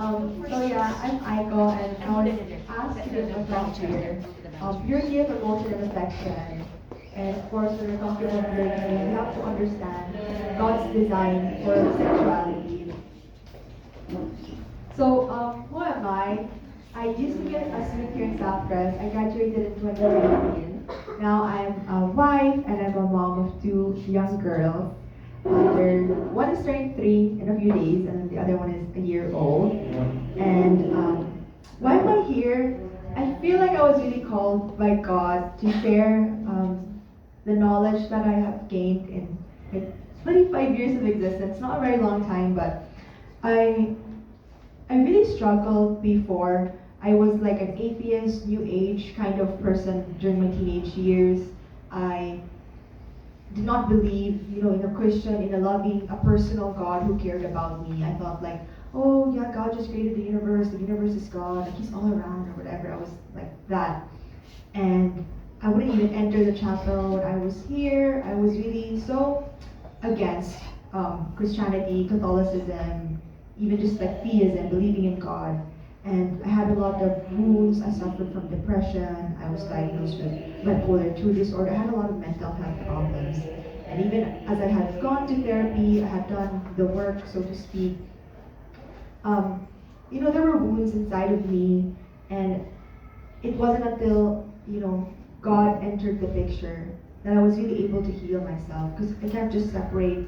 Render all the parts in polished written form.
I'm Aiko, and I was asked to give a talk here. You're here for emotion and reflection, and of course, when we're talking about polygamy, we have to understand God's design for sexuality. Who am I? I used to be a student here in Southcrest. I graduated in 2018. Now I'm a wife and I'm a mom of two young girls. One is turning 3 in a few days, and the other one is a year old. And why am I here? I feel like I was really called by God to share the knowledge that I have gained in like 25 years of existence. Not a very long time, but I I really struggled before. I was like an atheist, new age kind of person during my teenage years. I did not believe, in a Christian, in a loving, a personal God who cared about me. I thought like, oh yeah, God just created the universe is God, like He's all around or whatever. I was like that. And I wouldn't even enter the chapel when I was here. I was really so against Christianity, Catholicism, even just like theism, believing in God. And I had a lot of wounds. I suffered from depression. I was diagnosed with bipolar 2 disorder. I had a lot of mental health problems. And even as I had gone to therapy, I had done the work, so to speak, there were wounds inside of me. And it wasn't until, God entered the picture that I was really able to heal myself. Because I can't just separate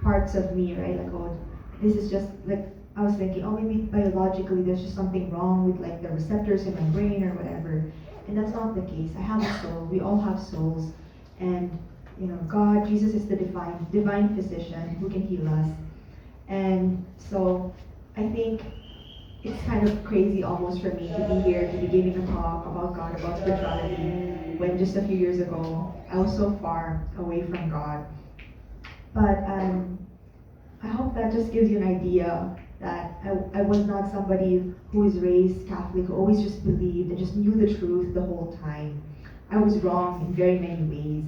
parts of me, right? Like, oh, this is just like, I was thinking, oh, maybe biologically there's just something wrong with like the receptors in my brain or whatever. And that's not the case. I have a soul. We all have souls. And, God, Jesus is the divine physician who can heal us. And so I think it's kind of crazy almost for me to be here, to be giving a talk about God, about spirituality, when just a few years ago I was so far away from God. But I hope that just gives you an idea that I was not somebody who was raised Catholic, who always just believed and just knew the truth the whole time. I was wrong in very many ways.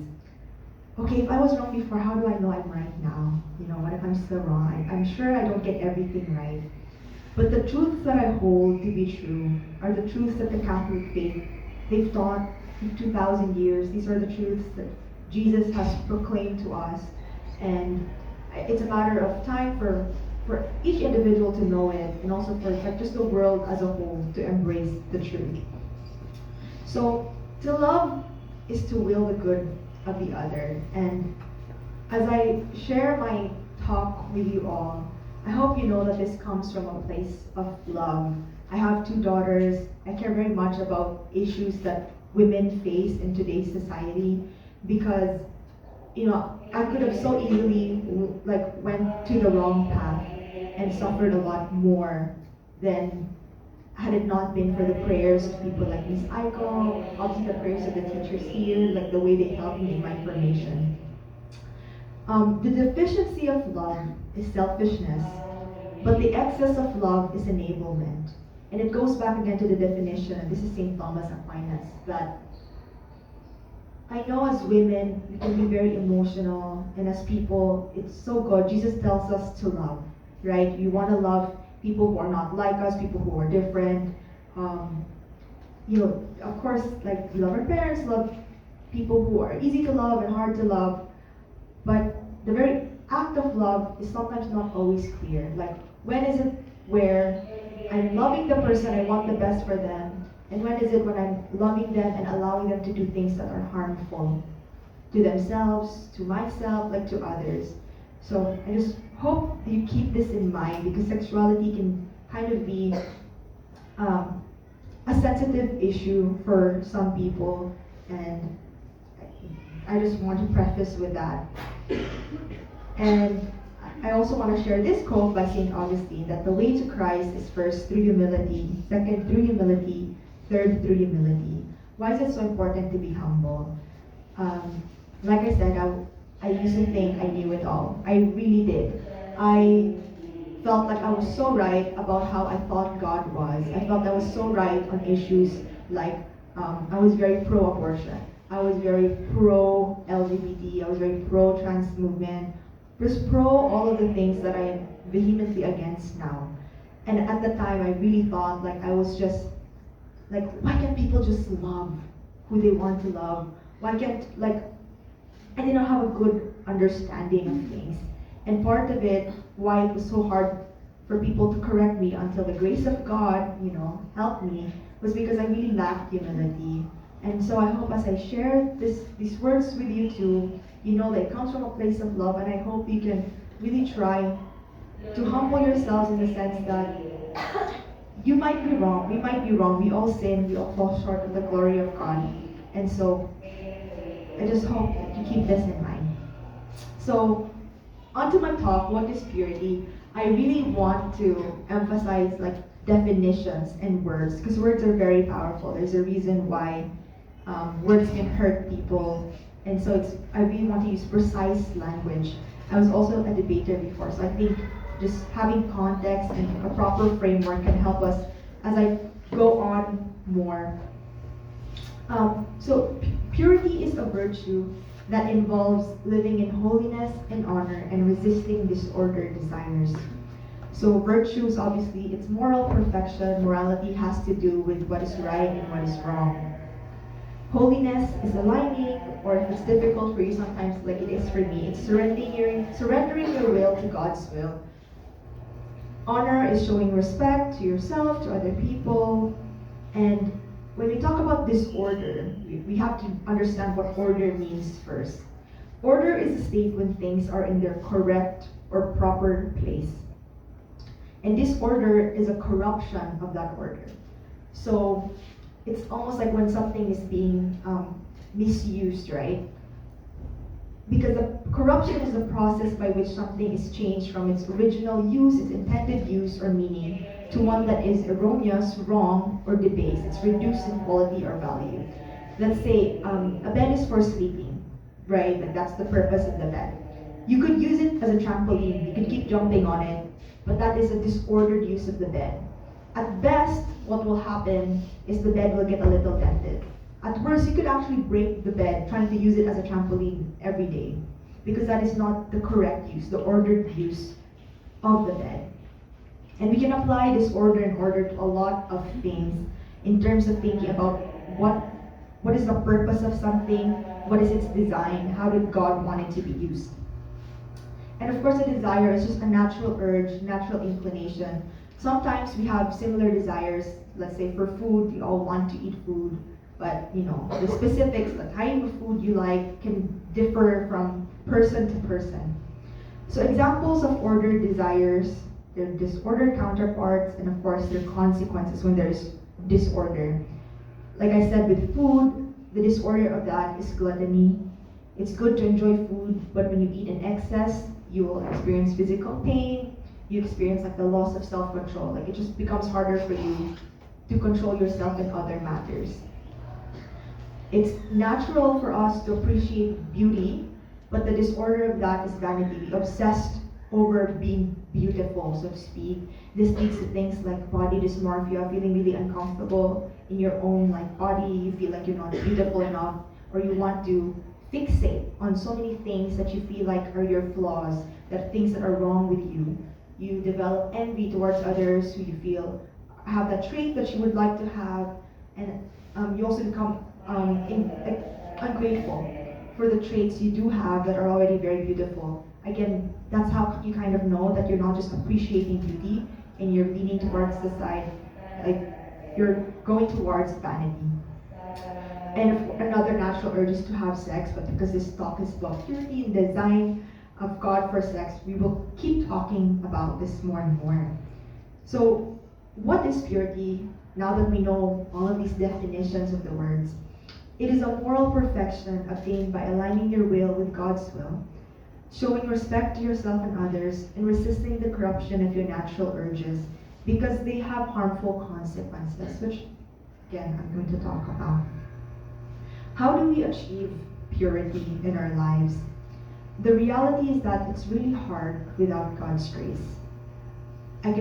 Okay, if I was wrong before, how do I know I'm right now? What if I'm still wrong? I'm sure I don't get everything right. But the truths that I hold to be true are the truths that the Catholic faith, they've taught for 2,000 years. These are the truths that Jesus has proclaimed to us. And it's a matter of time for each individual to know it, and also for like just the world as a whole to embrace the truth. So to love is to will the good of the other. And as I share my talk with you all, I hope you know that this comes from a place of love. I have 2 daughters. I care very much about issues that women face in today's society because I could have so easily went to the wrong path and suffered a lot more than had it not been for the prayers of people like Miss Aiko, also the prayers of the teachers here, like the way they helped me in my formation. The deficiency of love is selfishness, but the excess of love is enablement. And it goes back again to the definition, this is St. Thomas Aquinas, that I know as women, we can be very emotional, and as people, it's so good. Jesus tells us to love, right? You want to love people who are not like us, people who are different. Of course, like we love our parents, love people who are easy to love and hard to love. But the very act of love is sometimes not always clear. Like, when is it where I'm loving the person, I want the best for them, and when is it when I'm loving them and allowing them to do things that are harmful to themselves, to myself, like to others? So I just hope you keep this in mind, because sexuality can kind of be a sensitive issue for some people, and I just want to preface with that. And I also want to share this quote by St. Augustine, that the way to Christ is first through humility, second through humility, third through humility. Why is it so important to be humble? Like I said, I used to think I knew it all. I really did. I felt like I was so right about how I thought God was. I felt I was so right on issues like I was very pro-abortion. I was very pro-LGBT. I was very pro-trans movement. Just pro all of the things that I am vehemently against now. And at the time, I really thought like I was just like, why can't people just love who they want to love? Why can't, like, I did not have a good understanding of things. And part of it, why it was so hard for people to correct me until the grace of God, helped me, was because I really lacked humility. And so I hope as I share these words with you too, you know that it comes from a place of love, and I hope you can really try to humble yourselves in the sense that you might be wrong, we might be wrong, we all sin, we all fall short of the glory of God. And so I just hope that you keep this in mind. So onto my talk, what is purity? I really want to emphasize like definitions and words, because words are very powerful. There's a reason why words can hurt people, and so I really want to use precise language. I was also a debater before, so I think just having context and a proper framework can help us as I go on more. So purity is a virtue that involves living in holiness and honor and resisting disordered desires. So virtues, obviously, it's moral perfection. Morality has to do with what is right and what is wrong. Holiness is aligning, or if it's difficult for you sometimes, like it is for me, it's surrendering your will to God's will. Honor is showing respect to yourself, to other people. And when we talk about disorder, we have to understand what order means first. Order is a state when things are in their correct or proper place. And disorder is a corruption of that order. So it's almost like when something is being misused, right? Because the corruption is the process by which something is changed from its original use, its intended use or meaning, to one that is erroneous, wrong, or debased. It's reduced in quality or value. Let's say a bed is for sleeping, right? Like that's the purpose of the bed. You could use it as a trampoline. You could keep jumping on it, but that is a disordered use of the bed. At best, what will happen is the bed will get a little dented. At worst, you could actually break the bed trying to use it as a trampoline every day, because that is not the correct use, the ordered use of the bed. And we can apply disorder and order to a lot of things in terms of thinking about what is the purpose of something, what is its design, how did God want it to be used. And of course, a desire is just a natural urge, natural inclination. Sometimes we have similar desires. Let's say for food, we all want to eat food, but the specifics, the kind of food you like can differ from person to person. So examples of ordered desires, their disordered counterparts, and of course their consequences when there's disorder. Like I said, with food, the disorder of that is gluttony. It's good to enjoy food, but when you eat in excess, you will experience physical pain. You experience like the loss of self-control. Like it just becomes harder for you to control yourself in other matters. It's natural for us to appreciate beauty, but the disorder of that is vanity. We obsessed over being beautiful, so to speak. This leads to things like body dysmorphia, feeling really uncomfortable in your own body. You feel like you're not beautiful enough, or you want to fixate on so many things that you feel like are your flaws, that things that are wrong with you. You develop envy towards others who you feel have that trait that you would like to have, and you also become ungrateful for the traits you do have that are already very beautiful. Again, that's how you kind of know that you're not just appreciating beauty and you're leaning towards the side, like you're going towards vanity. And another natural urge is to have sex, but because this talk is about purity and design of God for sex, we will keep talking about this more and more. So, what is purity? Now that we know all of these definitions of the words, it is a moral perfection attained by aligning your will with God's will, showing respect to yourself and others, and resisting the corruption of your natural urges, because they have harmful consequences, which, again, I'm going to talk about. How do we achieve purity in our lives? The reality is that it's really hard without God's grace. I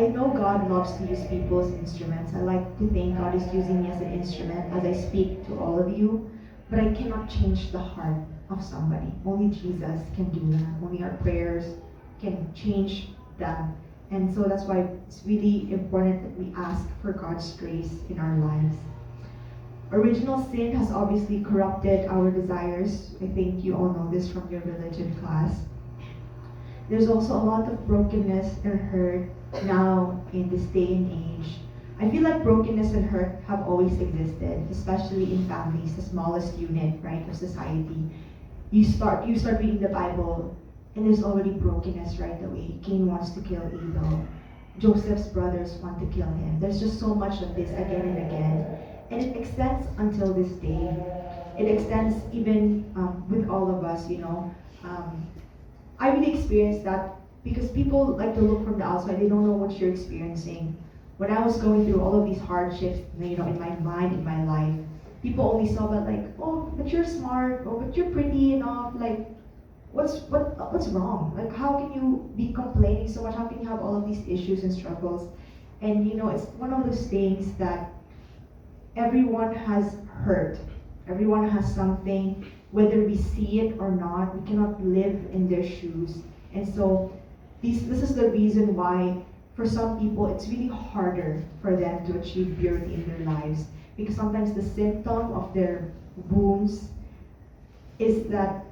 know God loves to use people as instruments. I like to think God is using me as an instrument as I speak to all of you, but I cannot change the heart of somebody. Only Jesus can do that. Only our prayers can change that. And so that's why it's really important that we ask for God's grace in our lives. Original sin has obviously corrupted our desires. I think you all know this from your religion class. There's also a lot of brokenness and hurt now in this day and age. I feel like brokenness and hurt have always existed, especially in families, the smallest unit, right, of society. You start reading the Bible, and there's already brokenness right away. Cain wants to kill Abel. Joseph's brothers want to kill him. There's just so much of this again and again. And it extends until this day. It extends even with all of us, you know. I really experienced that because people like to look from the outside. They don't know what you're experiencing. When I was going through all of these hardships, you know, in my mind, in my life, people only saw that like, oh, but you're smart, oh, but you're pretty enough, like, what's wrong? Like, how can you be complaining so much? How can you have all of these issues and struggles? And you know, it's one of those things that everyone has hurt. Everyone has something, whether we see it or not. We cannot live in their shoes. And so this is the reason why for some people it's really harder for them to achieve purity in their lives, because sometimes the symptom of their wounds is that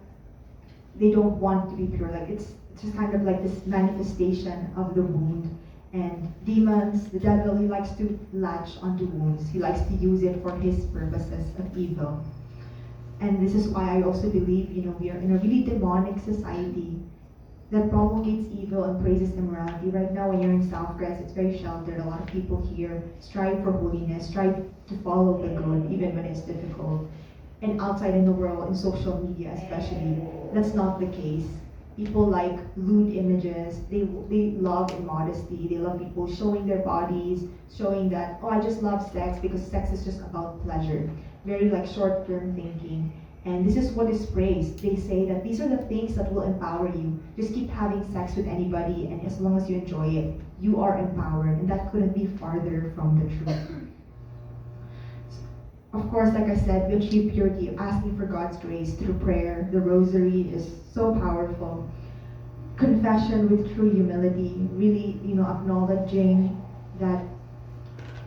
they don't want to be pure. Like it's just kind of like this manifestation of the wound. And demons, the devil, he likes to latch onto wounds. He likes to use it for his purposes of evil. And this is why I also believe, you know, we are in a really demonic society that promulgates evil and praises immorality. Right now, when you're in Southcrest, it's very sheltered. A lot of people here strive for holiness, strive to follow the good, even when it's difficult. And outside in the world, in social media especially, that's not the case. People like lewd images. They love immodesty. They love people showing their bodies, showing that, oh, I just love sex because sex is just about pleasure. Very like short-term thinking. And this is what is praised. They say that these are the things that will empower you. Just keep having sex with anybody, and as long as you enjoy it, you are empowered. And that couldn't be farther from the truth. Of course, like I said, we achieve purity asking for God's grace through prayer. The rosary is so powerful. Confession with true humility, really, you know, acknowledging that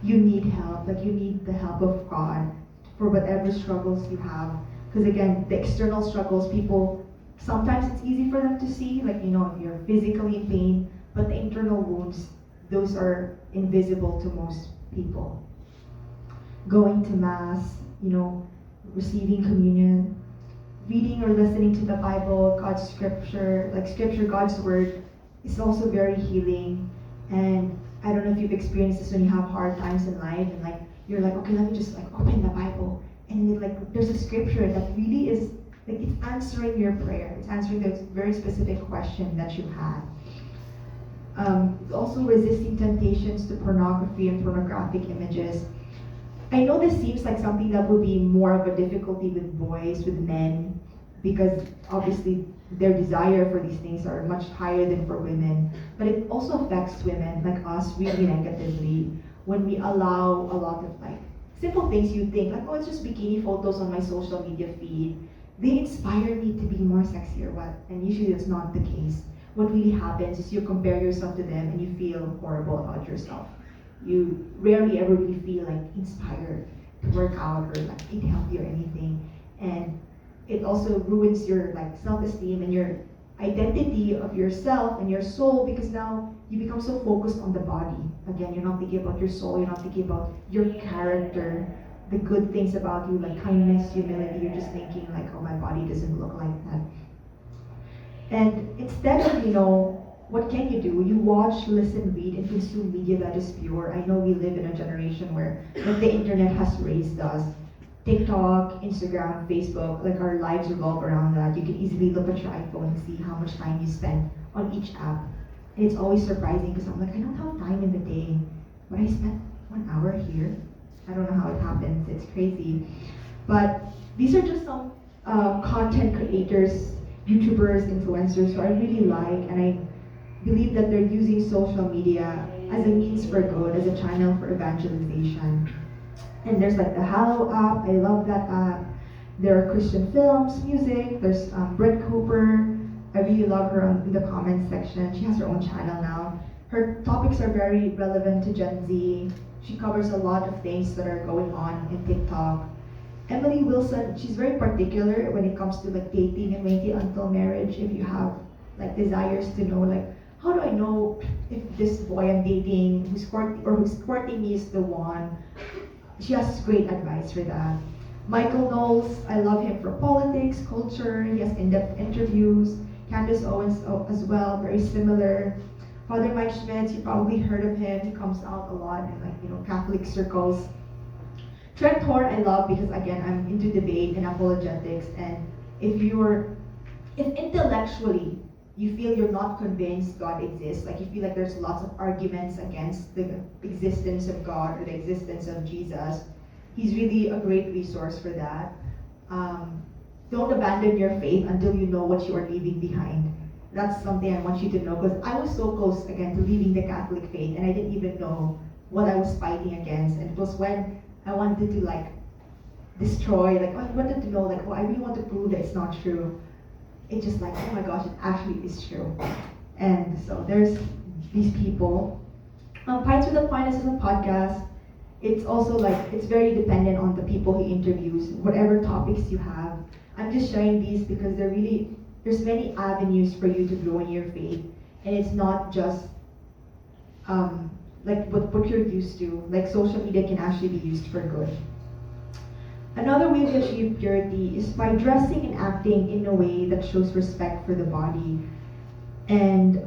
you need help, that you need the help of God for whatever struggles you have. Because again, the external struggles, people, sometimes it's easy for them to see, like, you know, you're physically in pain, but the internal wounds, those are invisible to most people. Going to Mass, you know, receiving communion, reading or listening to the Bible, God's scripture, God's word, is also very healing. And I don't know if you've experienced this when you have hard times in life, and like, you're like, okay, let me just like open the Bible. And then, like, there's a scripture that really is, like, it's answering your prayer. It's answering the very specific question that you had. Also resisting temptations to pornography and pornographic images. I know this seems like something that would be more of a difficulty with boys, with men, because obviously their desire for these things are much higher than for women. But it also affects women like us really negatively when we allow a lot of like simple things you think, like, oh, it's just bikini photos on my social media feed. They inspire me to be more sexy or what, and usually that's not the case. What really happens is you compare yourself to them and you feel horrible about yourself. You rarely ever really feel like inspired to work out or like eat healthy or anything. And it also ruins your like self-esteem and your identity of yourself and your soul, because now you become so focused on the body. Again, you're not thinking about your soul, you're not thinking about your character, the good things about you, like kindness, humility. You're just thinking like, oh, my body doesn't look like that. And instead of, you know, what can you do? You watch, listen, read, and consume media that is pure. I know we live in a generation where like, the internet has raised us. TikTok, Instagram, Facebook, like our lives revolve around that. You can easily look at your iPhone and see how much time you spend on each app. And it's always surprising because I'm like, I don't have time in the day, but I spent 1 hour here. I don't know how it happens. It's crazy. But these are just some content creators, YouTubers, influencers who I really like, and I believe that they're using social media as a means for good, as a channel for evangelization. And there's like the Hallow app, I love that app. There are Christian films, music, there's Brett Cooper. I really love her in the comments section. She has her own channel now. her topics are very relevant to Gen Z. She covers a lot of things that are going on in TikTok. Emily Wilson, she's very particular when it comes to like dating and waiting until marriage. If you have like desires to know like, how do I know if this boy I'm dating who's courting me is the one? She has great advice for that. Michael Knowles, I love him for politics, culture. He has in-depth interviews. Candace Owens as well, very similar. Father Mike Schmitz, you probably heard of him. He comes out a lot in like Catholic circles. Trent Horn I love because again I'm into debate and apologetics, and if intellectually you feel you're not convinced God exists, like you feel like there's lots of arguments against the existence of God or the existence of Jesus, he's really a great resource for that. Don't abandon your faith until you know what you are leaving behind. That's something I want you to know, because I was so close again to leaving the Catholic faith and I didn't even know what I was fighting against. And it was when I wanted to like destroy, like I wanted to know like, oh, I really want to prove that it's not true. It's just like, oh my gosh, it actually is true. And so there's these people. Pints with the Finest is a podcast. It's also like, it's very dependent on the people he interviews, whatever topics you have. I'm just sharing these because there's many avenues for you to grow in your faith. And it's not just like what you're used to. Like social media can actually be used for good. Another way to achieve purity is by dressing and acting in a way that shows respect for the body. And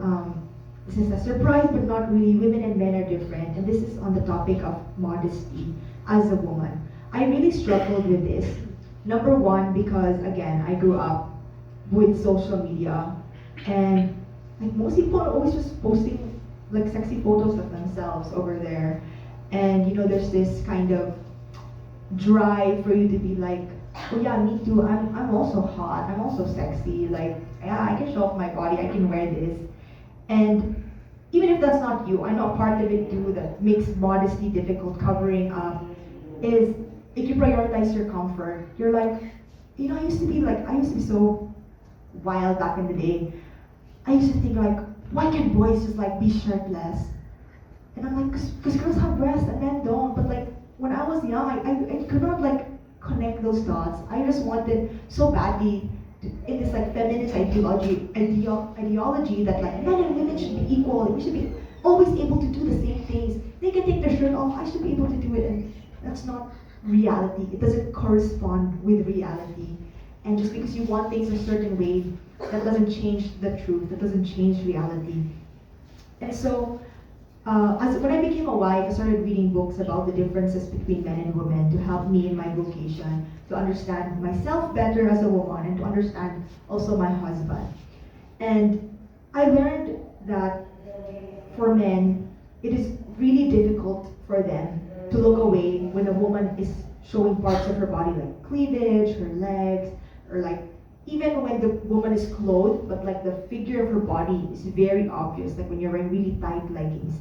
this is a surprise, but not really. Women and men are different. And this is on the topic of modesty as a woman. I really struggled with this. Number one, because again, I grew up with social media. And like most people are always just posting like sexy photos of themselves over there. And there's this kind of drive for you to be like, oh yeah, me too, I'm also hot, I'm also sexy, like yeah, I can show off my body, I can wear this. And even if that's not you, I know a part of it too that makes modesty difficult covering up is if you prioritize your comfort. You're like, I used to be so wild back in the day. I used to think like, why can't boys just like be shirtless? And I'm like, because girls have breasts and men don't. But like when I was young, I could not like connect those dots. I just wanted so badly in this like feminist ideology that like men and women should be equal. We should be always able to do the same things. They can take their shirt off. I should be able to do it, and that's not reality. It doesn't correspond with reality. And just because you want things a certain way, that doesn't change the truth. That doesn't change reality. And so, when I became a wife, I started reading books about the differences between men and women to help me in my vocation, to understand myself better as a woman, and to understand also my husband. And I learned that for men, it is really difficult for them to look away when a woman is showing parts of her body like cleavage, her legs, or like even when the woman is clothed, but like the figure of her body is very obvious, like when you're wearing really tight leggings.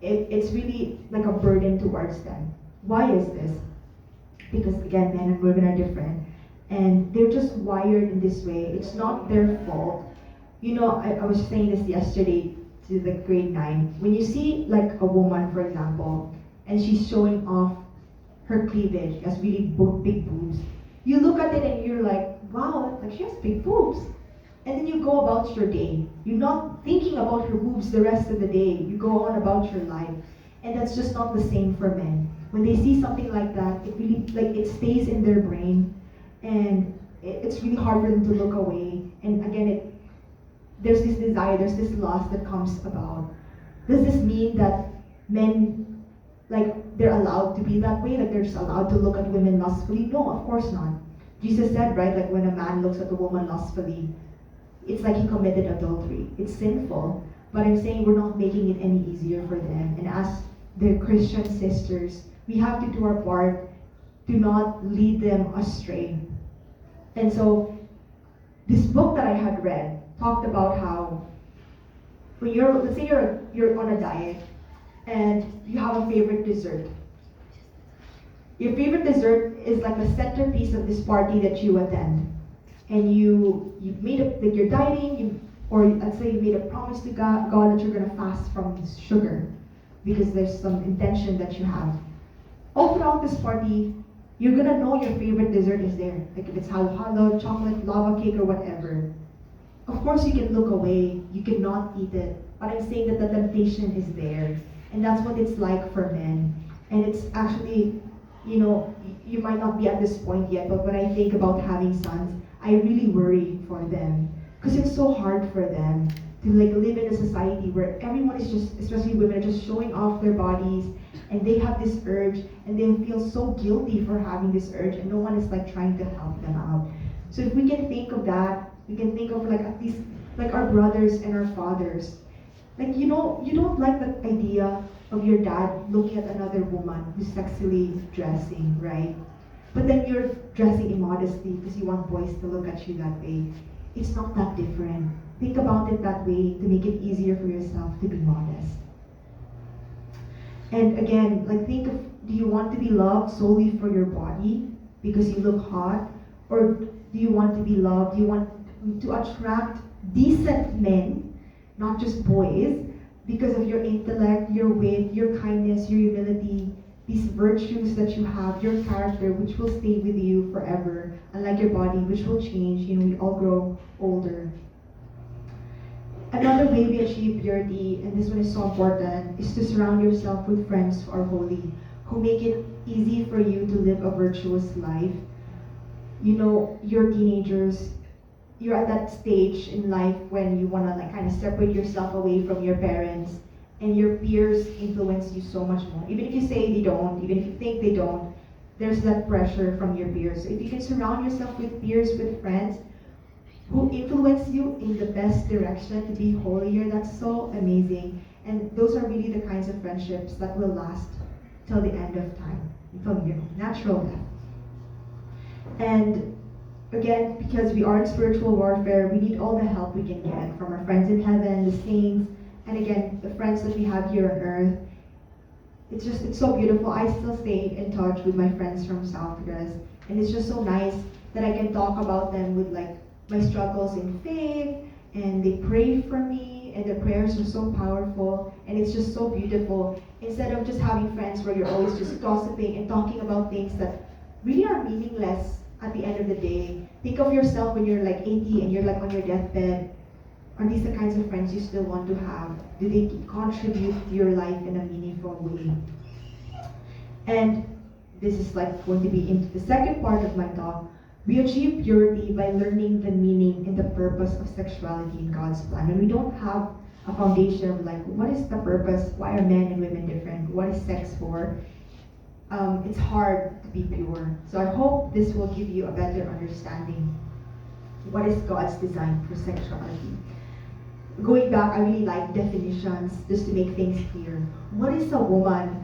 It's really like a burden towards them. Why is this? Because again, men and women are different, and they're just wired in this way. It's not their fault. I was saying this yesterday to the grade 9. When you see like a woman, for example, and she's showing off her cleavage, has really big boobs, you look at it and you're like, wow, like she has big boobs. And then you go about your day. You're not thinking about her boobs the rest of the day. You go on about your life. And that's just not the same for men. When they see something like that, it really, like, it stays in their brain. And it's really hard for them to look away. And again, there's this desire, there's this lust that comes about. Does this mean that men, like, they're allowed to be that way? Like, they're just allowed to look at women lustfully? No, of course not. Jesus said, right, like when a man looks at a woman lustfully, it's like he committed adultery. It's sinful. But I'm saying we're not making it any easier for them. And as their Christian sisters, we have to do our part to not lead them astray. And so, this book that I had read talked about how when let's say you're on a diet and you have a favorite dessert. Your favorite dessert is like the centerpiece of this party that you attend. And you made up, like you're dieting, Or let's say you made a promise to God that you're going to fast from sugar because there's some intention that you have. All throughout this party, you're going to know your favorite dessert is there. Like if it's halo, chocolate, lava cake, or whatever. Of course, you can look away. You cannot eat it. But I'm saying that the temptation is there. And that's what it's like for men. And it's actually, you might not be at this point yet, but when I think about having sons, I really worry for them. Because it's so hard for them to live in a society where everyone is just, especially women, are just showing off their bodies, and they have this urge, and they feel so guilty for having this urge, and no one is trying to help them out. So if we can think of that, we can think of at least our brothers and our fathers. You don't like the idea of your dad looking at another woman who's sexily dressing, right? But then you're dressing immodestly because you want boys to look at you that way. It's not that different. Think about it that way to make it easier for yourself to be modest. And again, think of, do you want to be loved solely for your body because you look hot? Or do you want to be loved? Do you want to attract decent men, not just boys, because of your intellect, your wit, your kindness, your humility, these virtues that you have, your character, which will stay with you forever, unlike your body, which will change. We all grow older. Another way we achieve purity, and this one is so important, is to surround yourself with friends who are holy, who make it easy for you to live a virtuous life. You're teenagers, you're at that stage in life when you want to kind of separate yourself away from your parents, and your peers influence you so much more. Even if you say they don't, even if you think they don't, there's that pressure from your peers. So if you can surround yourself with peers, with friends who influence you in the best direction to be holier, that's so amazing. And those are really the kinds of friendships that will last till the end of time, until natural death. And again, because we are in spiritual warfare, we need all the help we can get from our friends in heaven, the saints, and again, the friends that we have here on earth. It's so beautiful. I still stay in touch with my friends from Southcrest, and it's just so nice that I can talk about them with my struggles in faith, and they pray for me, and their prayers are so powerful, and it's just so beautiful. Instead of just having friends where you're always just gossiping and talking about things that really are meaningless at the end of the day. Think of yourself when you're 80 and you're on your deathbed. Are these the kinds of friends you still want to have? Do they contribute to your life in a meaningful way? And this is going to be into the second part of my talk. We achieve purity by learning the meaning and the purpose of sexuality in God's plan. When we don't have a foundation of what is the purpose? Why are men and women different? What is sex for? It's hard to be pure. So I hope this will give you a better understanding. What is God's design for sexuality? Going back, I really like definitions just to make things clear. What is a woman?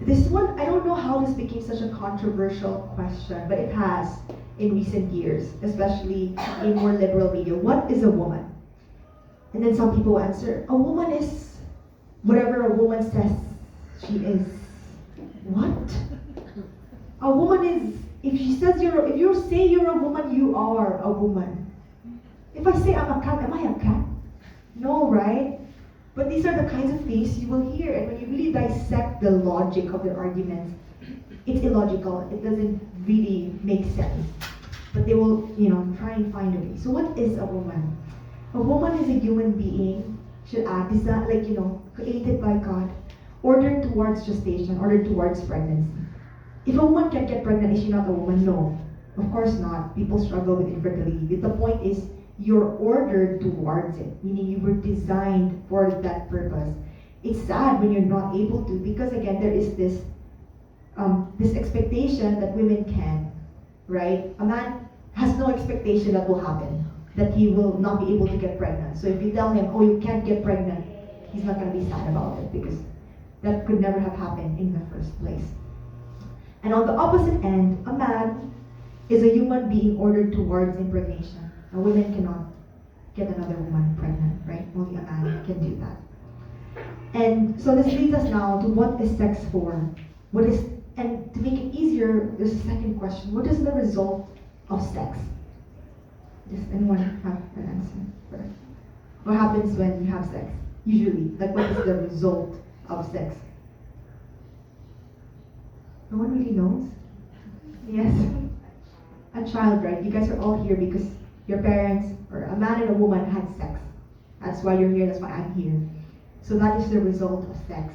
This one, I don't know how this became such a controversial question, but it has in recent years, especially in more liberal media. What is a woman? And then some people answer, a woman is whatever a woman says she is. What? A woman is, if you say you're a woman, you are a woman. If I say I'm a cat, am I a cat? No, right? But these are the kinds of things you will hear, and when you really dissect the logic of their arguments, it's illogical. It doesn't really make sense. But they will, try and find a way. So what is a woman? A woman is a human being, created by God, ordered towards gestation, ordered towards pregnancy. If a woman can't get pregnant, is she not a woman? No, of course not. People struggle with infertility. The point is, you're ordered towards it, meaning you were designed for that purpose. It's sad when you're not able to, because again, there is this expectation that women can, right? A man has no expectation that will happen, that he will not be able to get pregnant. So if you tell him, oh, you can't get pregnant, he's not going to be sad about it, because that could never have happened in the first place. And on the opposite end, a man is a human being ordered towards impregnation. A woman cannot get another woman pregnant, right? Only a man can do that. And so this leads us now to what is sex for? And to make it easier, there's a second question. What is the result of sex? Does anyone have an answer for it? What happens when you have sex? Usually, like what is the result of sex? No one really knows? Yes. A child, right? You guys are all here because your parents, or a man and a woman, had sex. That's why you're here, that's why I'm here. So that is the result of sex.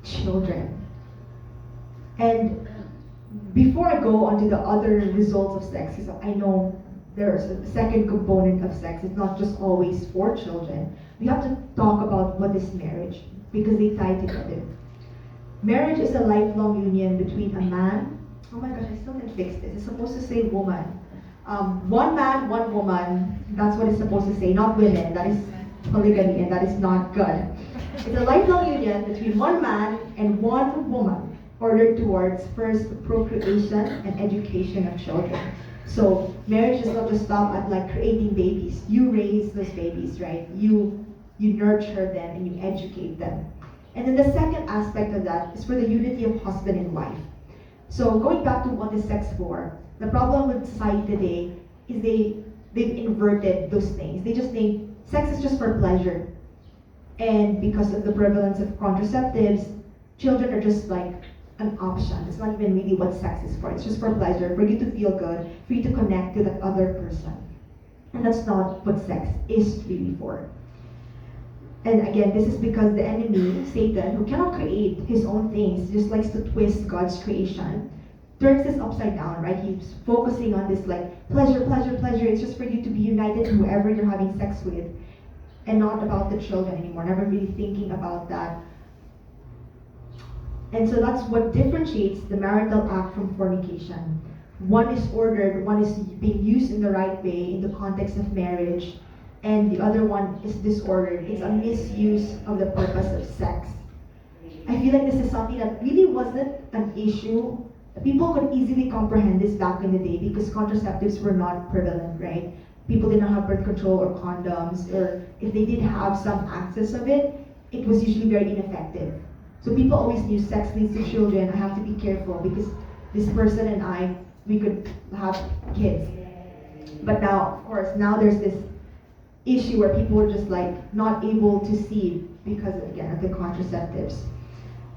Children. And before I go on to the other results of sex, because I know there's a second component of sex, it's not just always for children. We have to talk about what is marriage, because they tie together. Marriage is a lifelong union between a man, oh my gosh, I still didn't fix this, it's supposed to say woman. One man, one woman, that's what it's supposed to say, not women, that is polygamy and that is not good. It's a lifelong union between one man and one woman, ordered towards first procreation and education of children. So marriage does not just stop at like creating babies. You raise those babies, right? You nurture them and you educate them. And then the second aspect of that is for the unity of husband and wife. So going back to what is sex for, the problem with society today is they've inverted those things. They just think sex is just for pleasure. And because of the prevalence of contraceptives, children are just like an option. It's not even really what sex is for. It's just for pleasure, for you to feel good, for you to connect to that other person. And that's not what sex is really for. And again, this is because the enemy, Satan, who cannot create his own things, just likes to twist God's creation, turns this upside down, right? He's focusing on this like pleasure, pleasure, pleasure. It's just for you to be united to whoever you're having sex with, and not about the children anymore, never really thinking about that. And so that's what differentiates the marital act from fornication. One is ordered, one is being used in the right way in the context of marriage, and the other one is disordered. It's a misuse of the purpose of sex. I feel like this is something that really wasn't an issue. People could easily comprehend this back in the day because contraceptives were not prevalent, right? People did not have birth control or condoms, or if they did have some access of it, it was usually very ineffective. So people always knew sex leads to children. I have to be careful because this person and I, we could have kids. But now, of course, now there's this issue where people are just like not able to see because, again, of the contraceptives.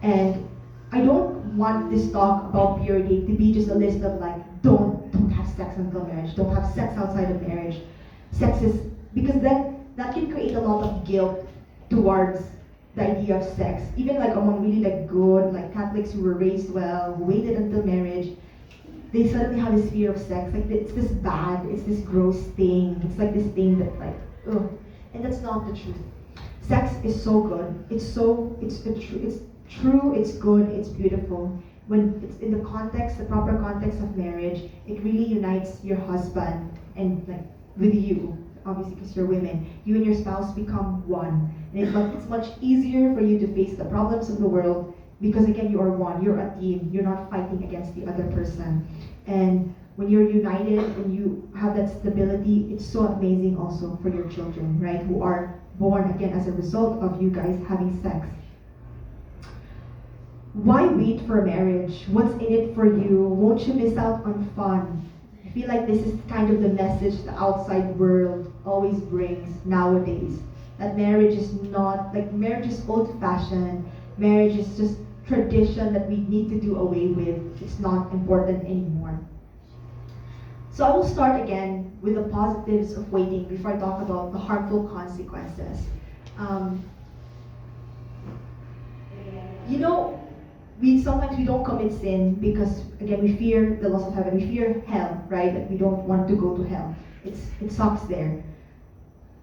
And I don't want this talk about purity to be just a list of like, don't have sex until marriage, don't have sex outside of marriage. Sex is, because then that can create a lot of guilt towards the idea of sex. Even like among really like good, like Catholics who were raised well, who waited until marriage, they suddenly have this fear of sex. Like it's this bad, it's this gross thing. It's like this thing that like, ugh. And that's not the truth. Sex is so good. It's true, it's good, it's beautiful. When it's in the context, the proper context of marriage, it really unites your husband and like with you, obviously because you're women. You and your spouse become one. And it's much easier for you to face the problems of the world because again, you are one, you're a team, you're not fighting against the other person. And when you're united and you have that stability, it's so amazing also for your children, right? Who are born again as a result of you guys having sex. Why wait for marriage? What's in it for you? Won't you miss out on fun? I feel like this is kind of the message the outside world always brings nowadays. That marriage is not, like marriage is old-fashioned. Marriage is just tradition that we need to do away with. It's not important anymore. So I will start again with the positives of waiting before I talk about the harmful consequences. Sometimes we don't commit sin because again we fear the loss of heaven. We fear hell, right? That we don't want to go to hell. It sucks there.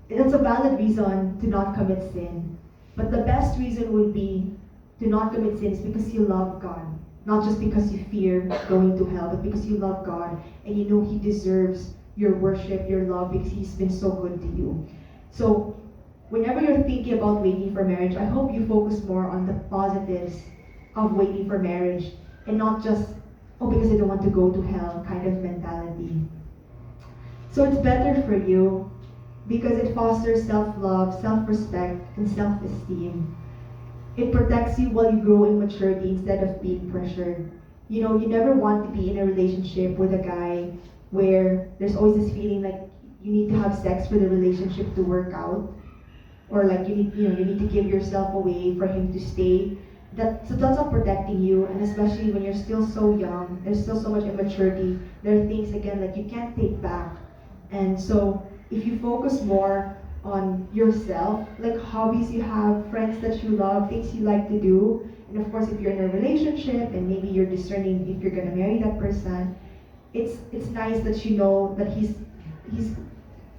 It's a valid reason to not commit sin. But the best reason would be to not commit sin is because you love God. Not just because you fear going to hell, but because you love God and you know He deserves your worship, your love, because He's been so good to you. So whenever you're thinking about waiting for marriage, I hope you focus more on the positives of waiting for marriage and not just, oh, because I don't want to go to hell kind of mentality. So it's better for you because it fosters self-love, self-respect, and self-esteem. It protects you while you grow in maturity instead of being pressured. You never want to be in a relationship with a guy where there's always this feeling like you need to have sex for the relationship to work out, or like you need to give yourself away for him to stay. So that's not protecting you, and especially when you're still so young, there's still so much immaturity. There are things again like you can't take back, and so if you focus more on yourself, like hobbies you have, friends that you love, things you like to do, and of course if you're in a relationship and maybe you're discerning if you're gonna marry that person, it's nice that you know that he's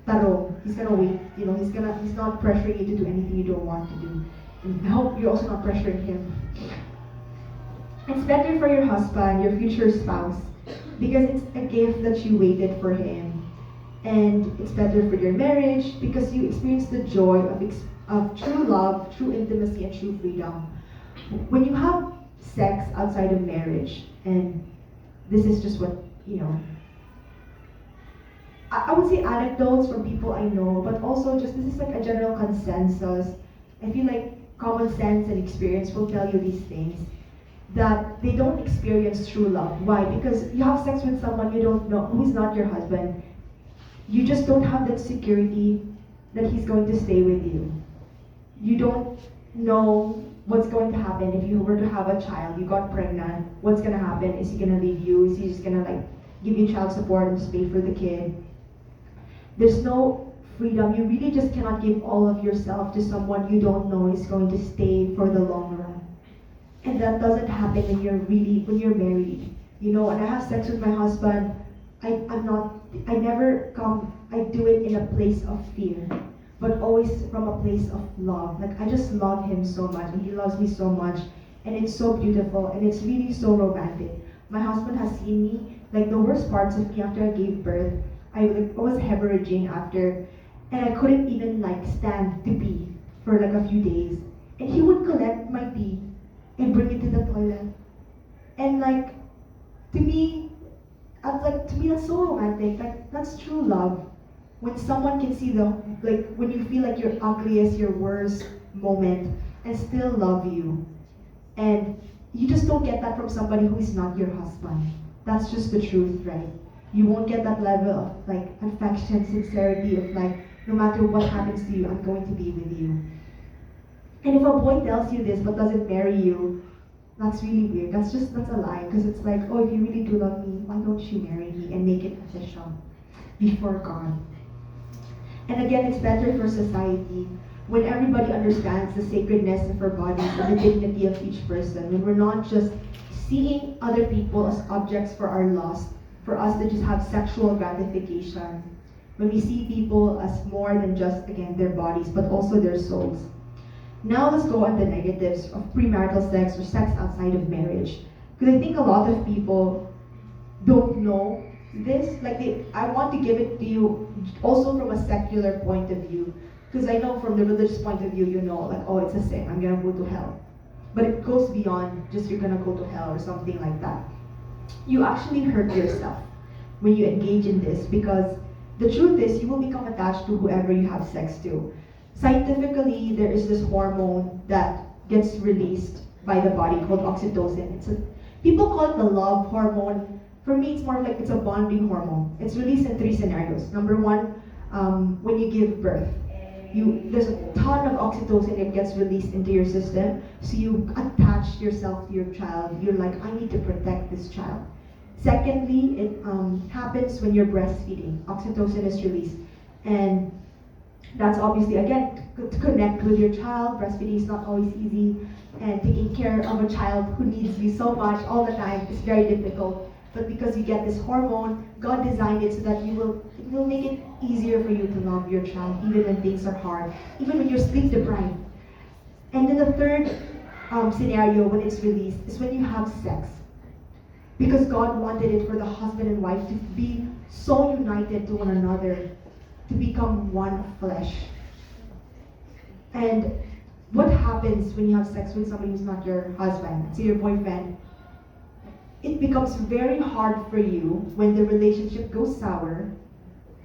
taro, he's gonna wait, he's not pressuring you to do anything you don't want to do. And I hope you're also not pressuring him. It's better for your husband, your future spouse, because it's a gift that you waited for him. And it's better for your marriage because you experience the joy of true love, true intimacy, and true freedom. When you have sex outside of marriage, and this is just what, I would say anecdotes from people I know, but also just this is like a general consensus. I feel like common sense and experience will tell you these things, that they don't experience true love. Why? Because you have sex with someone you don't know, who is not your husband. You just don't have that security that he's going to stay with you. You don't know what's going to happen if you were to have a child, you got pregnant, what's going to happen? Is he going to leave you? Is he just going to like give you child support and just pay for the kid? There's no freedom. You really just cannot give all of yourself to someone you don't know is going to stay for the long run. And that doesn't happen when you're married. When I have sex with my husband, I do it in a place of fear, but always from a place of love. Like I just love him so much, and he loves me so much, and it's so beautiful, and it's really so romantic. My husband has seen me, like the worst parts of me after I gave birth. I was hemorrhaging after, and I couldn't even like stand to pee for like a few days. And he would collect my pee and bring it to the toilet. And like, to me, that's so romantic. Like that's true love. When someone can see when you feel like your ugliest, your worst moment, and still love you. And you just don't get that from somebody who is not your husband. That's just the truth, right? You won't get that level of like affection, sincerity of like, no matter what happens to you, I'm going to be with you. And if a boy tells you this but doesn't marry you, that's really weird. That's a lie. Because it's like, oh, if you really do love me, why don't you marry me and make it official before God? And again, it's better for society when everybody understands the sacredness of our bodies and the dignity of each person. When we're not just seeing other people as objects for our lust, for us to just have sexual gratification. When we see people as more than just, again, their bodies, but also their souls. Now let's go on the negatives of premarital sex or sex outside of marriage. Because I think a lot of people don't know this. I want to give it to you also from a secular point of view. Because I know from the religious point of view, oh, it's a sin, I'm gonna go to hell. But it goes beyond just you're gonna go to hell or something like that. You actually hurt yourself when you engage in this, because the truth is you will become attached to whoever you have sex to. Scientifically, there is this hormone that gets released by the body called oxytocin. People call it the love hormone. For me, it's more like it's a bonding hormone. It's released in 3 scenarios. Number 1, when you give birth. There's a ton of oxytocin that gets released into your system, so you attach yourself to your child. You're like, I need to protect this child. Secondly, it happens when you're breastfeeding. Oxytocin is released. And that's obviously, again, to connect with your child. Breastfeeding is not always easy. And taking care of a child who needs you so much all the time is very difficult. But because you get this hormone, God designed it so that it will make it easier for you to love your child, even when things are hard, even when you're sleep deprived. And then the third scenario when it's released is when you have sex. Because God wanted it for the husband and wife to be so united to one another, to become one flesh. And what happens when you have sex with somebody who's not your husband, say your boyfriend? It becomes very hard for you when the relationship goes sour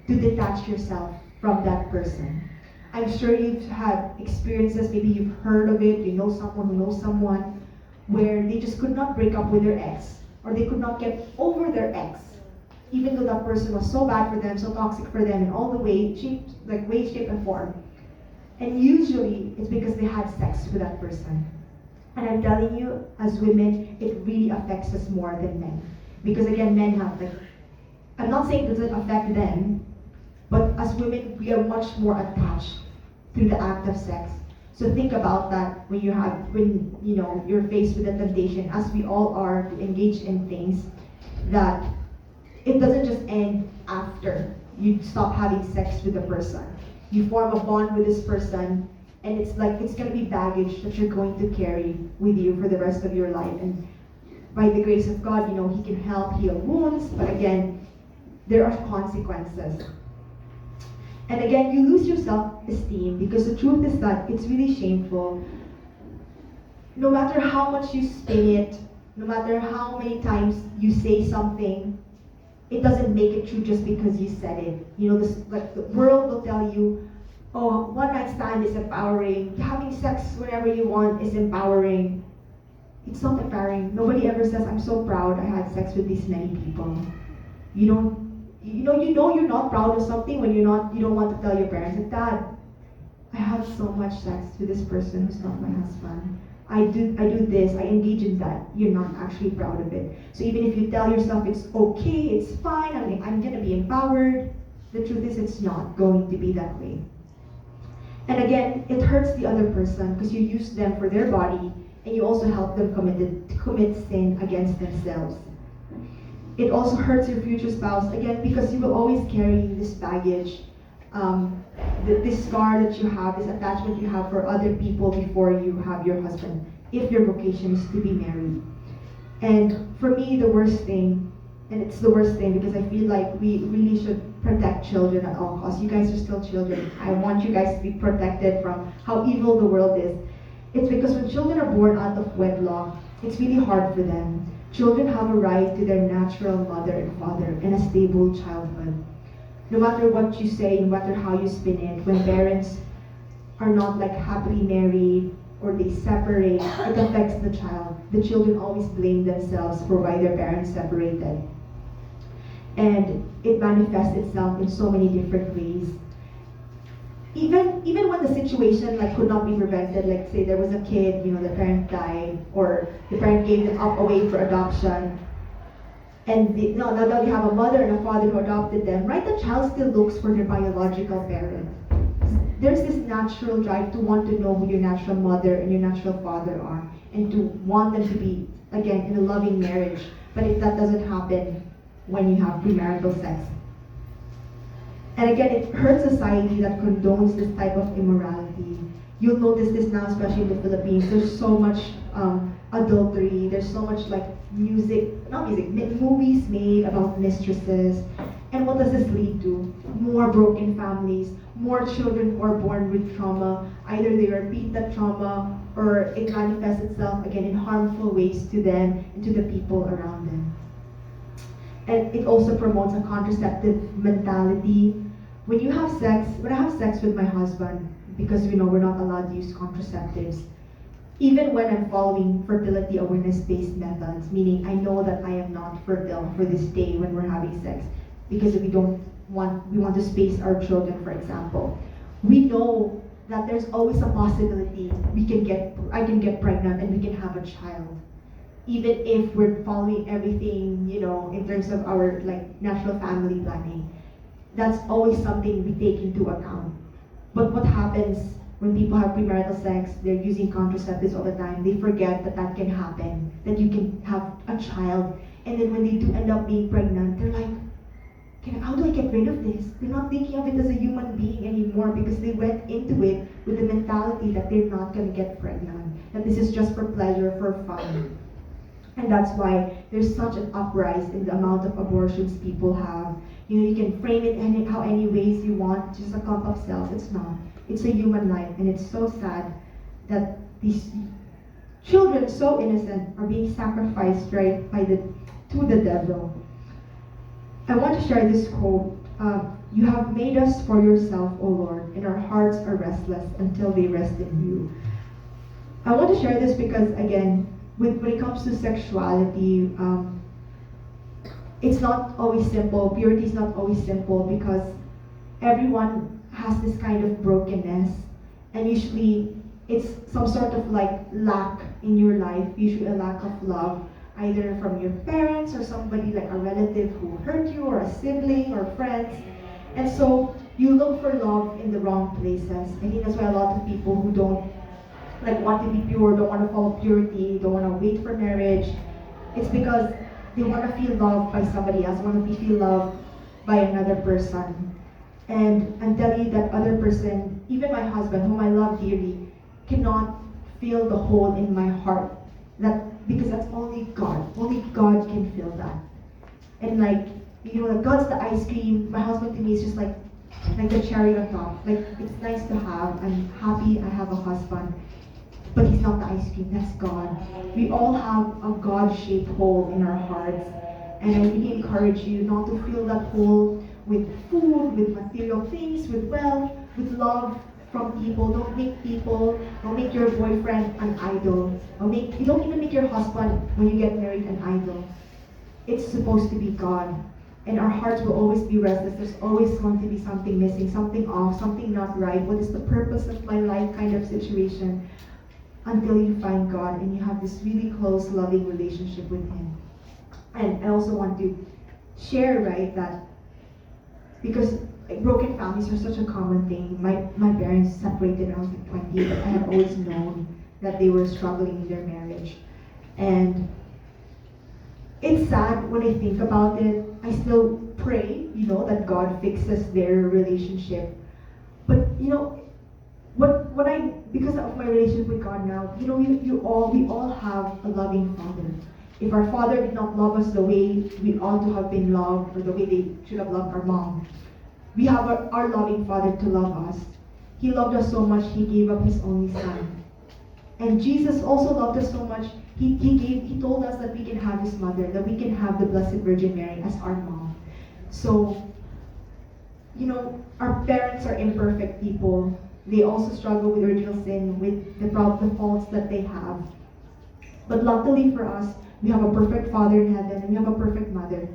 to detach yourself from that person. I'm sure you've had experiences, maybe you've heard of it, you know someone who knows someone, where they just could not break up with their ex, or they could not get over their ex. even though that person was so bad for them, so toxic for them in all the way, shape, and form. And usually, it's because they had sex with that person. And I'm telling you, as women, it really affects us more than men. Because again, men have I'm not saying it doesn't affect them, but as women, we are much more attached through the act of sex. So think about that when you're faced with a temptation, as we all are, to engage in things that it doesn't just end after you stop having sex with the person. You form a bond with this person, and it's going to be baggage that you're going to carry with you for the rest of your life. And by the grace of God, He can help heal wounds, but again, there are consequences. And again, you lose your self-esteem, because the truth is that it's really shameful. No matter how much you spin it, no matter how many times you say something, it doesn't make it true just because you said it. The world will tell you, oh, one night stand is empowering. Having sex whenever you want is empowering. It's not empowering. Nobody ever says, I'm so proud I had sex with these many people. You're not proud of something when you don't want to tell your parents, like, Dad, I had so much sex with this person who's not my husband. I do this, I engage in that. You're not actually proud of it. So even if you tell yourself it's okay, it's fine, I'm gonna be empowered, the truth is it's not going to be that way. And again, it hurts the other person because you use them for their body, and you also help them commit sin against themselves. It also hurts your future spouse, again, because you will always carry this baggage, this scar that you have, this attachment you have for other people before you have your husband, if your vocation is to be married. And for me, the worst thing, and it's the worst thing because I feel like we really should protect children at all costs. You guys are still children. I want you guys to be protected from how evil the world is. It's because when children are born out of wedlock, it's really hard for them. Children have a right to their natural mother and father and a stable childhood. No matter what you say, no matter how you spin it, when parents are not happily married or they separate, it affects the child. The children always blame themselves for why their parents separated. And it manifests itself in so many different ways. Even when the situation could not be prevented, like say there was a kid, the parent died, or the parent gave them up away for adoption, and now that you have a mother and a father who adopted them, right? The child still looks for their biological parent. There's this natural drive to want to know who your natural mother and your natural father are, and to want them to be, again, in a loving marriage. But if that doesn't happen when you have premarital sex. And again, it hurts society that condones this type of immorality. You'll notice this now, especially in the Philippines. There's so much adultery. There's so much movies made about mistresses. And what does this lead to? More broken families, more children who are born with trauma. Either they repeat that trauma, or it manifests itself again in harmful ways to them and to the people around them. And it also promotes a contraceptive mentality. When I have sex with my husband, because we're not allowed to use contraceptives, even when I'm following fertility awareness-based methods, meaning I know that I am not fertile for this day when we're having sex, because we want to space our children, for example. We know that there's always a possibility I can get pregnant and we can have a child. Even if we're following everything, in terms of our natural family planning. That's always something we take into account. But what happens when people have premarital sex, they're using contraceptives all the time, they forget that can happen, that you can have a child, and then when they do end up being pregnant, they're like, how do I get rid of this? They're not thinking of it as a human being anymore because they went into it with the mentality that they're not going to get pregnant, that this is just for pleasure, for fun. And that's why there's such an uprise in the amount of abortions people have. You can frame it any ways you want, just a clump of cells. It's not. It's a human life, and it's so sad that these children, so innocent, are being sacrificed to the devil. I want to share this quote. You have made us for yourself, O Lord, and our hearts are restless until they rest in you. I want to share this because, again, when it comes to sexuality, it's not always simple. Purity is not always simple because everyone has this kind of brokenness, and usually it's some sort of like lack in your life, usually a lack of love, either from your parents or somebody like a relative who hurt you, or a sibling or friends. And so you look for love in the wrong places. I think that's why a lot of people who don't like want to be pure, don't want to follow purity, don't want to wait for marriage, it's because they want to feel loved by somebody else, want to feel loved by another person. And I'm telling you that other person, even my husband, whom I love dearly, cannot fill the hole in my heart. That because that's only God. Only God can fill that. And like, you know, like God's the ice cream. My husband to me is just like the cherry on top. Like, it's nice to have. I'm happy I have a husband. But he's not the ice cream, that's God. We all have a God-shaped hole in our hearts. And I really encourage you not to fill that hole with food, with material things, with wealth, with love from people. Don't make your boyfriend an idol. You don't even make your husband, when you get married, an idol. It's supposed to be God. And our hearts will always be restless. There's always going to be something missing, something off, something not right. What is the purpose of my life kind of situation? Until you find God and you have this really close, loving relationship with Him. And I also want to share, right, that because broken families are such a common thing. My parents separated when I was like 20, but I have always known that they were struggling in their marriage. And it's sad when I think about it. I still pray, you know, that God fixes their relationship. But, you know, because of my relationship with God now, you know, we all have a loving Father. If our father did not love us the way we ought to have been loved, or the way they should have loved our mom, we have our loving Father to love us. He loved us so much, He gave up His only Son. And Jesus also loved us so much, He told us that we can have His mother, that we can have the Blessed Virgin Mary as our mom. So, you know, our parents are imperfect people. They also struggle with original sin, with the faults that they have. But luckily for us, we have a perfect Father in heaven, and we have a perfect mother.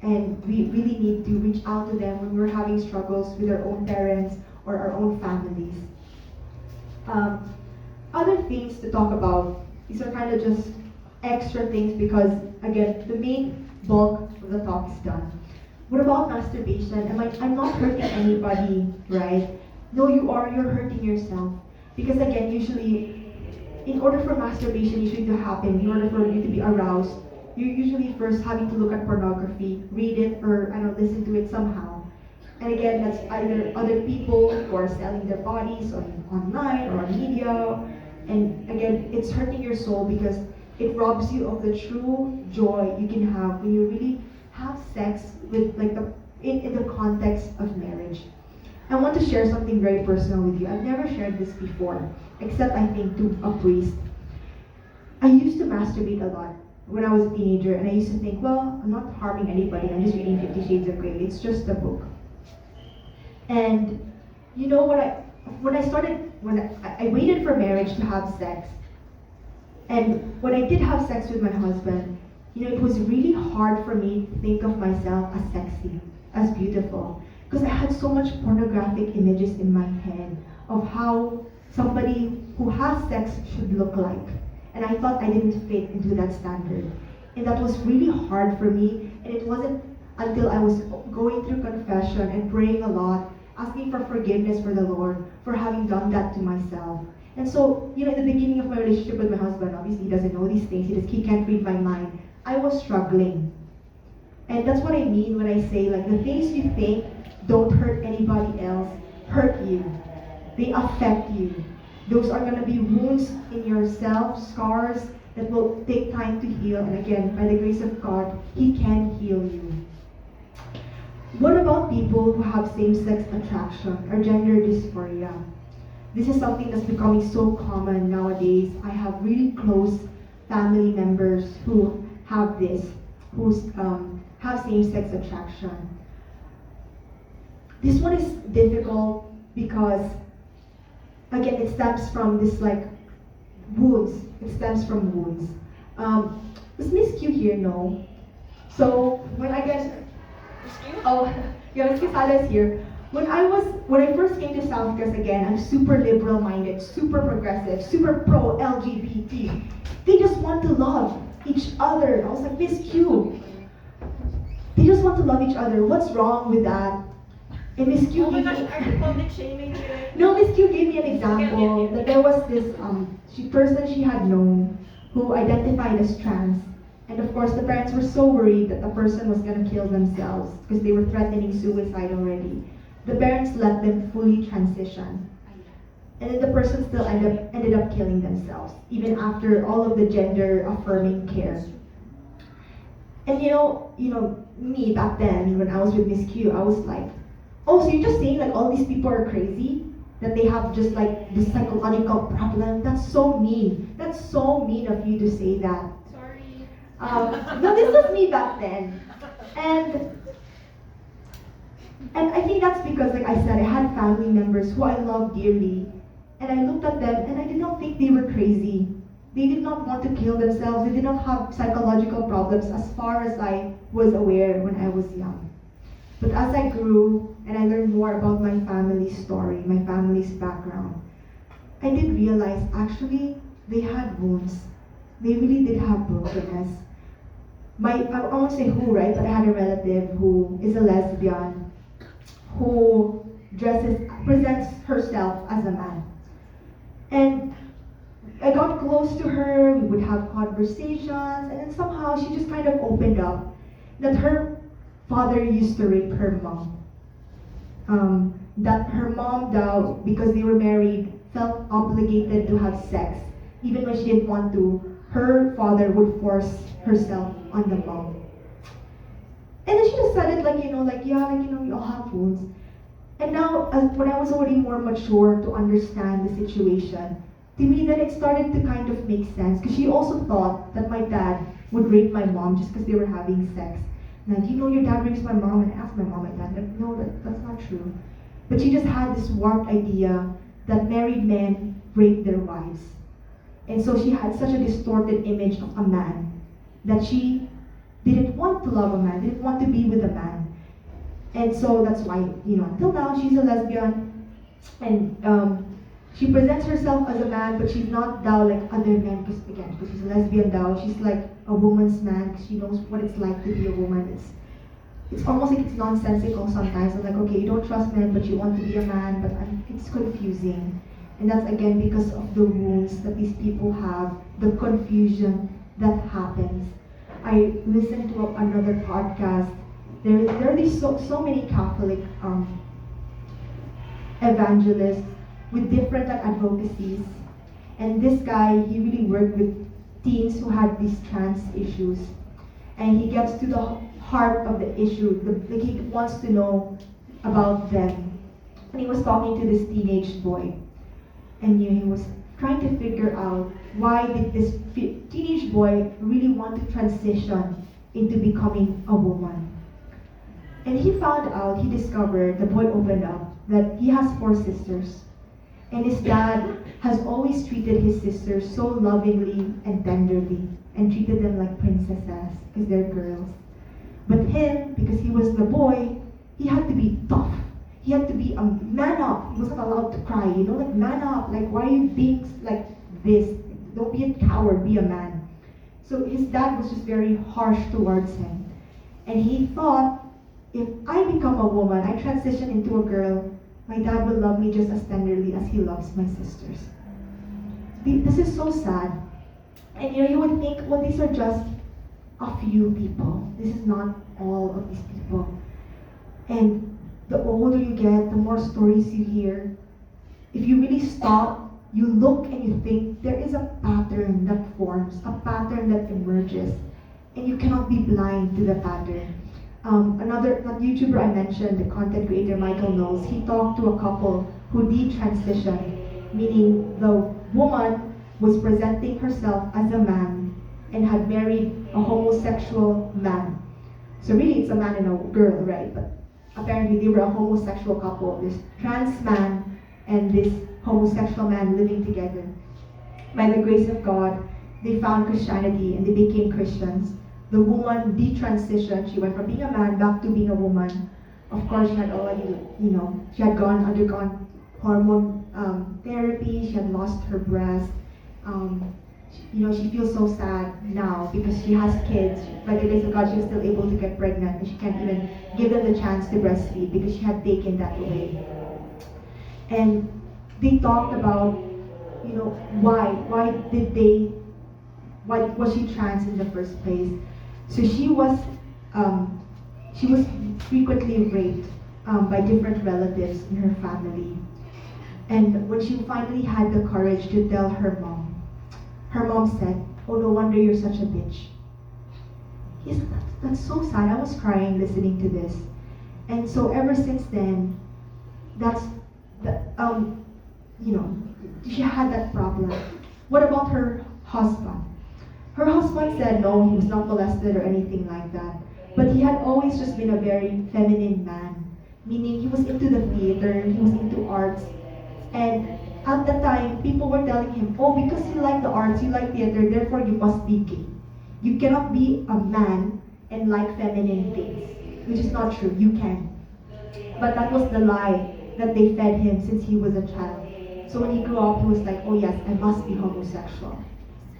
And we really need to reach out to them when we're having struggles with our own parents or our own families. Other things to talk about, these are kind of just extra things because, again, the main bulk of the talk is done. What about masturbation? I'm not hurting anybody, right? No, you're hurting yourself. Because again, usually, in order for masturbation usually to happen, in order for you to be aroused, you're usually first having to look at pornography, read it, or listen to it somehow. And again, that's either other people who are selling their bodies online or on media. And again, it's hurting your soul because it robs you of the true joy you can have when you really have sex with in the context of marriage. I want to share something very personal with you. I've never shared this before, except I think to a priest. I used to masturbate a lot when I was a teenager, and I used to think, well, I'm not harming anybody, I'm just reading 50 Shades of Grey, it's just a book. And you know what I waited for marriage to have sex. And when I did have sex with my husband, you know, it was really hard for me to think of myself as sexy, as beautiful. Because I had so much pornographic images in my head of how somebody who has sex should look like. And I thought I didn't fit into that standard. And that was really hard for me. And it wasn't until I was going through confession and praying a lot, asking for forgiveness for the Lord for having done that to myself. And so, you know, in the beginning of my relationship with my husband, obviously he doesn't know these things, he can't read my mind. I was struggling. And that's what I mean when I say, like, the things you think don't hurt anybody else hurt you. They affect you. Those are going to be wounds in yourself, scars that will take time to heal. And again, by the grace of God, He can heal you. What about people who have same-sex attraction or gender dysphoria? This is something that's becoming so common nowadays. I have really close family members who have this, who have same-sex attraction. This one is difficult because, again, it stems from this wounds. It stems from wounds. Is Miss Q here? No. So when I get, oh, yeah, Ms. Quesada is here. When I first came to Southcrest again, I'm super liberal minded, super progressive, super pro LGBT. They just want to love each other. I was like, Miss Q, they just want to love each other. What's wrong with that? And Miss Q gave me, are you public shaming here? no, Miss Q gave me an example that there was this person she had known who identified as trans. And of course, the parents were so worried that the person was going to kill themselves because they were threatening suicide already. The parents let them fully transition. And then the person still ended up killing themselves, even after all of the gender affirming care. And me back then, when I was with Miss Q, I was like, oh, so you're just saying like all these people are crazy? That they have just like this psychological problem? That's so mean. That's so mean of you to say that. Sorry. No, this was me back then. And I think that's because, like I said, I had family members who I loved dearly. And I looked at them and I did not think they were crazy. They did not want to kill themselves. They did not have psychological problems as far as I was aware when I was young. But as I grew and I learned more about my family's story, my family's background, I did realize actually they had wounds. They really did have brokenness. I won't say who, right? But I had a relative who is a lesbian who presents herself as a man. And I got close to her, we would have conversations, and then somehow she just kind of opened up that her father used to rape her mom. That her mom, though, because they were married, felt obligated to have sex. Even when she didn't want to, her father would force herself on the mom. And then she decided, we all have wounds. And now, when I was already more mature to understand the situation, to me then it started to kind of make sense. Because she also thought that my dad would rape my mom just because they were having sex. Now, do you know your dad rapes my mom? And I asked my mom and dad, like, no, that's not true. But she just had this warped idea that married men rape their wives. And so she had such a distorted image of a man that she didn't want to love a man, didn't want to be with a man. And so that's why, until now she's a lesbian, and she presents herself as a man, but she's not thou like other men, because she's a lesbian thou. She's like a woman's man, because she knows what it's like to be a woman. It's almost like it's nonsensical sometimes. I'm like, okay, you don't trust men, but you want to be a man, but it's confusing. And that's again because of the wounds that these people have, the confusion that happens. I listened to another podcast. There are these so many Catholic evangelists with different advocacies. And this guy, he really worked with teens who had these trans issues. And he gets to the heart of the issue. He wants to know about them. And he was talking to this teenage boy. And he was trying to figure out why did this teenage boy really want to transition into becoming a woman. And he found out, he discovered, the boy opened up, that he has 4 sisters. And his dad has always treated his sisters so lovingly and tenderly and treated them like princesses because they're girls. But him, because he was the boy, he had to be tough. He had to be a man up. He wasn't allowed to cry, like man up. Like, why are you being like this? Don't be a coward, be a man. So his dad was just very harsh towards him. And he thought, if I become a woman, I transition into a girl, my dad will love me just as tenderly as he loves my sisters. This is so sad. And you would think, well, these are just a few people. This is not all of these people. And the older you get, the more stories you hear. If you really stop, you look and you think, there is a pattern that forms, a pattern that emerges, and you cannot be blind to the pattern. Another YouTuber I mentioned, the content creator Michael Knowles, he talked to a couple who detransitioned, meaning the woman was presenting herself as a man and had married a homosexual man. So really it's a man and a girl, right? But apparently they were a homosexual couple, this trans man and this homosexual man living together. By the grace of God, they found Christianity and they became Christians. the woman detransitioned. She went from being a man back to being a woman. Of course, she had already, she had undergone hormone therapy. She had lost her breast. She feels so sad now because she has kids. By the grace of God, she was still able to get pregnant, and she can't even give them the chance to breastfeed because she had taken that away. And they talked about, why was she trans in the first place? So she was frequently raped by different relatives in her family. And when she finally had the courage to tell her mom said, "Oh, no wonder you're such a bitch." Yes, that's so sad. I was crying listening to this. And so ever since then, that's the she had that problem. What about her husband? Her husband said no, he was not molested or anything like that. But he had always just been a very feminine man, meaning he was into the theater, he was into arts. And at the time, people were telling him, "Oh, because you like the arts, you like theater, therefore you must be gay. You cannot be a man and like feminine things," which is not true. You can. But that was the lie that they fed him since he was a child. So when he grew up, he was like, "Oh yes, I must be homosexual."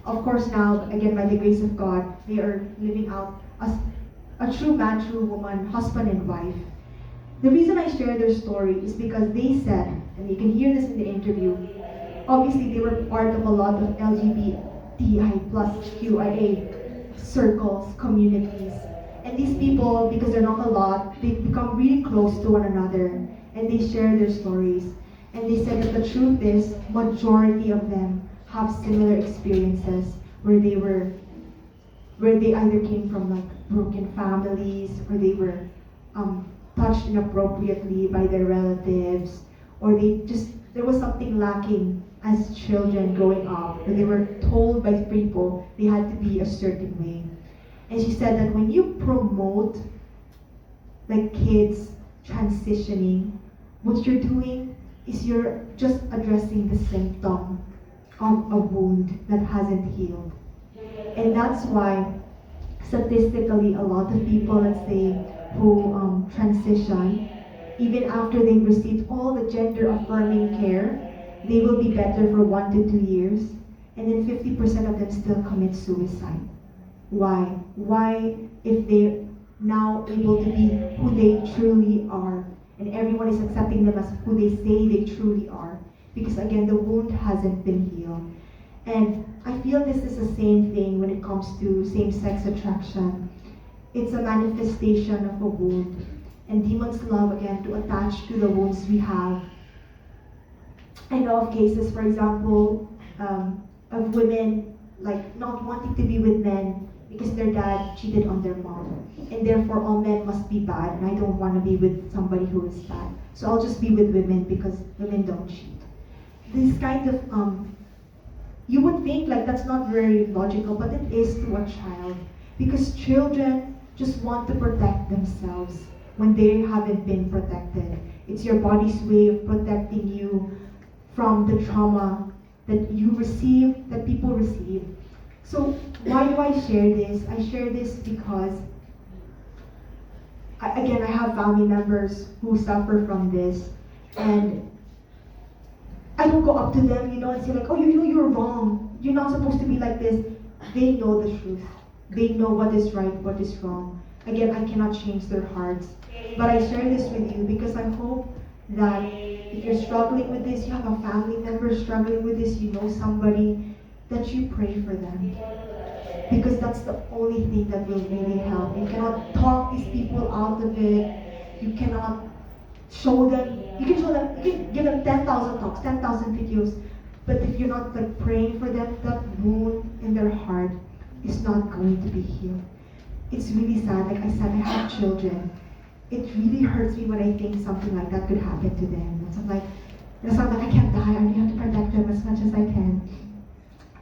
Of course now, again, by the grace of God, they are living out as a true man, true woman, husband and wife. The reason I share their story is because they said, and you can hear this in the interview, obviously they were part of a lot of LGBTI plus QIA circles, communities. And these people, because they're not a lot, they become really close to one another and they share their stories. And they said that the truth is, majority of them have similar experiences where they either came from like broken families, or they were touched inappropriately by their relatives, or there was something lacking as children growing up, or they were told by people they had to be a certain way. And she said that when you promote like kids transitioning, what you're doing is you're just addressing the symptom of a wound that hasn't healed. And that's why statistically a lot of people, let's say, who transition, even after they've received all the gender affirming care, they will be better for 1 to 2 years, and then 50% of them still commit suicide. Why? Why, if they're now able to be who they truly are, and everyone is accepting them as who they say they truly are? Because again, the wound hasn't been healed. And I feel this is the same thing when it comes to same-sex attraction. It's a manifestation of a wound. And demons love, again, to attach to the wounds we have. I know of cases, for example, of women like not wanting to be with men because their dad cheated on their mom. And therefore all men must be bad, and I don't want to be with somebody who is bad. So I'll just be with women because women don't cheat. This kind of you would think like that's not very logical, but it is to a child. Because children just want to protect themselves when they haven't been protected. It's your body's way of protecting you from the trauma that you receive, that people receive. So why do I share this? I share this because, I have family members who suffer from this, and I don't go up to them, and say like, "Oh, you're wrong. You're not supposed to be like this." They know the truth. They know what is right, what is wrong. Again, I cannot change their hearts. But I share this with you because I hope that if you're struggling with this, you have a family member struggling with this, you know somebody, that you pray for them. Because that's the only thing that will really help. You cannot talk these people out of it. You cannot show them. You can give them 10,000 talks, 10,000 videos. But if you're not like praying for them, that wound in their heart is not going to be healed. It's really sad. Like I said, I have children. It really hurts me when I think something like that could happen to them. And so I'm like, I can't die. I only have to protect them as much as I can.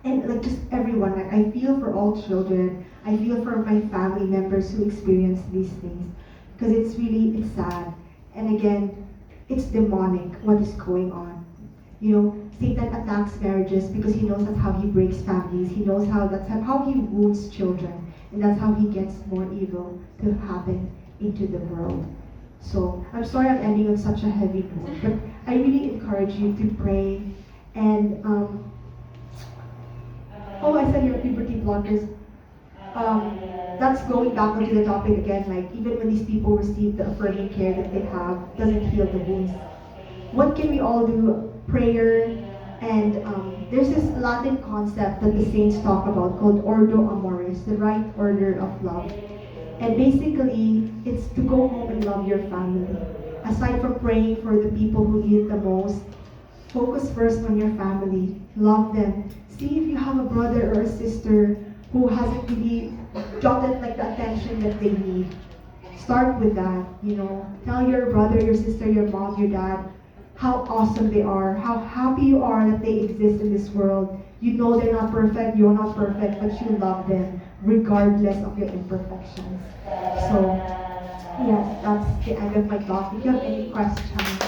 And like just everyone, like I feel for all children. I feel for my family members who experience these things. Because it's sad. And again, it's demonic what is going on. Satan attacks marriages because he knows that's how he breaks families. He knows how that's how he wounds children. And that's how he gets more evil to happen into the world. So I'm sorry I'm ending on such a heavy note, but I really encourage you to pray. And I said your puberty blockers. That's going back onto the topic again. Like even when these people receive the affirming care that they have, doesn't heal the wounds. What can we all do? Prayer. And there's this Latin concept that the saints talk about called Ordo Amoris, the right order of love. And basically, it's to go home and love your family. Aside from praying for the people who need it the most, focus first on your family. Love them. See if you have a brother or a sister who hasn't really gotten like the attention that they need. Start with that, Tell your brother, your sister, your mom, your dad, how awesome they are, how happy you are that they exist in this world. You know they're not perfect, you're not perfect, but you love them regardless of your imperfections. So, yes, that's the end of my talk. If you have any questions,